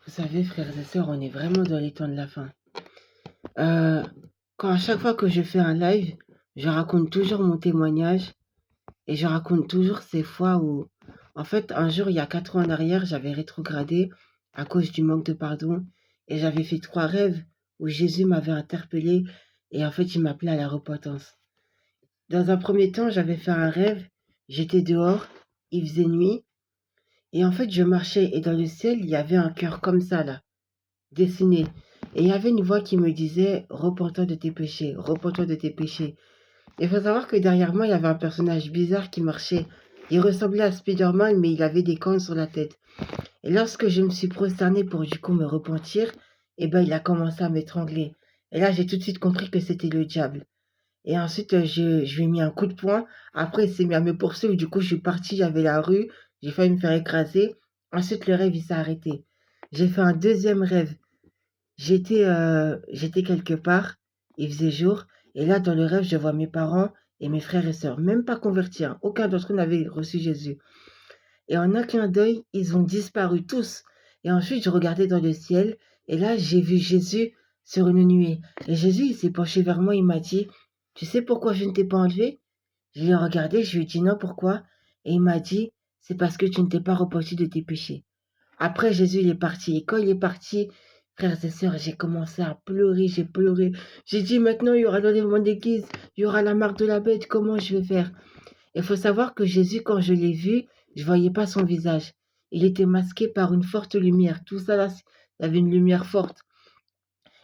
Vous savez, frères et sœurs, on est vraiment dans les temps de la fin. Heu, Quand à chaque fois que je fais un live, je raconte toujours mon témoignage et je raconte toujours ces fois où, en fait, un jour, il y a 4 ans en arrière, j'avais rétrogradé à cause du manque de pardon et j'avais fait 3 rêves où Jésus m'avait interpellée et en fait, il m'appelait à la repentance. Dans un premier temps, j'avais fait un rêve, j'étais dehors, il faisait nuit et en fait, je marchais et dans le ciel, il y avait un cœur comme ça là, dessiné. Et il y avait une voix qui me disait: «Repens-toi de tes péchés, repens-toi de tes péchés». Il faut savoir que derrière moi, il y avait un personnage bizarre qui marchait. Il ressemblait à Spider-Man, mais il avait des cornes sur la tête. Et lorsque je me suis prosternée pour du coup me repentir, eh ben, il a commencé à m'étrangler. Et là, j'ai tout de suite compris que c'était le diable. Et ensuite, je lui ai mis un coup de poing. Après, il s'est mis à me poursuivre. Du coup, je suis partie, il y avait la rue. J'ai failli me faire écraser. Ensuite, le rêve, il s'est arrêté. J'ai fait un deuxième rêve. J'étais quelque part, il faisait jour et là, dans le rêve, je vois mes parents et mes frères et sœurs, même pas convertis, hein, aucun d'entre eux n'avait reçu Jésus et en un clin d'œil, ils ont disparu tous et ensuite je regardais dans le ciel et là, j'ai vu Jésus sur une nuée et Jésus, il s'est penché vers moi, il m'a dit: «Tu sais pourquoi je ne t'ai pas enlevé?» Je l'ai regardé, je lui ai dit: «Non, pourquoi?» Et il m'a dit: «C'est parce que tu ne t'es pas repenti de tes péchés». Après Jésus, il est parti et quand il est parti, frères et sœurs, j'ai commencé à pleurer, j'ai pleuré. J'ai dit: «Maintenant, il y aura l'enlèvement d'église, il y aura la marque de la bête, comment je vais faire?» Il faut savoir que Jésus, quand je l'ai vu, je voyais pas son visage. Il était masqué par une forte lumière. Tout ça là, il y avait une lumière forte.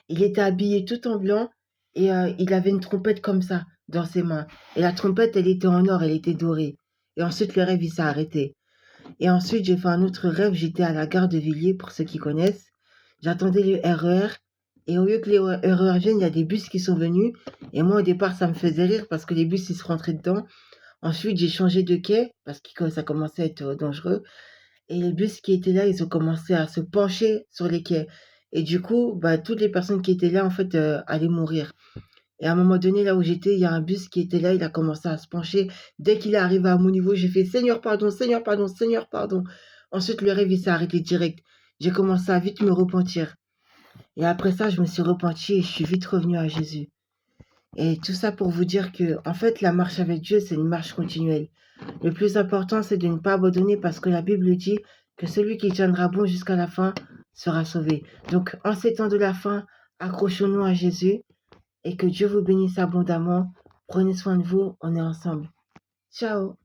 Il était habillé tout en blanc et il avait une trompette comme ça dans ses mains et la trompette, elle était en or, elle était dorée et ensuite le rêve, il s'est arrêté. Et ensuite, j'ai fait un autre rêve, j'étais à la gare de Villiers, pour ceux qui connaissent. J'attendais le RER et au lieu que les RER viennent, il y a des bus qui sont venus et moi, au départ, ça me faisait rire parce que les bus, ils se rentraient dedans. Ensuite, j'ai changé de quai parce que ça commençait à être, dangereux et les bus qui étaient là, ils ont commencé à se pencher sur les quais et du coup, bah, toutes les personnes qui étaient là, en fait, allaient mourir. Et à un moment donné, là où j'étais, il y a un bus qui était là, il a commencé à se pencher. Dès qu'il est arrivé à mon niveau, j'ai fait: «Seigneur, pardon, Seigneur, pardon, Seigneur, pardon». Ensuite, le rêve, il s'est arrêté direct. J'ai commencé à vite me repentir et après ça, je me suis repentie et je suis vite revenue à Jésus et tout ça pour vous dire que, en fait, la marche avec Dieu, c'est une marche continuelle. Le plus important, c'est de ne pas abandonner parce que la Bible dit que celui qui tiendra bon jusqu'à la fin sera sauvé. Donc, en ces temps de la fin, accrochons-nous à Jésus et que Dieu vous bénisse abondamment. Prenez soin de vous, on est ensemble. Ciao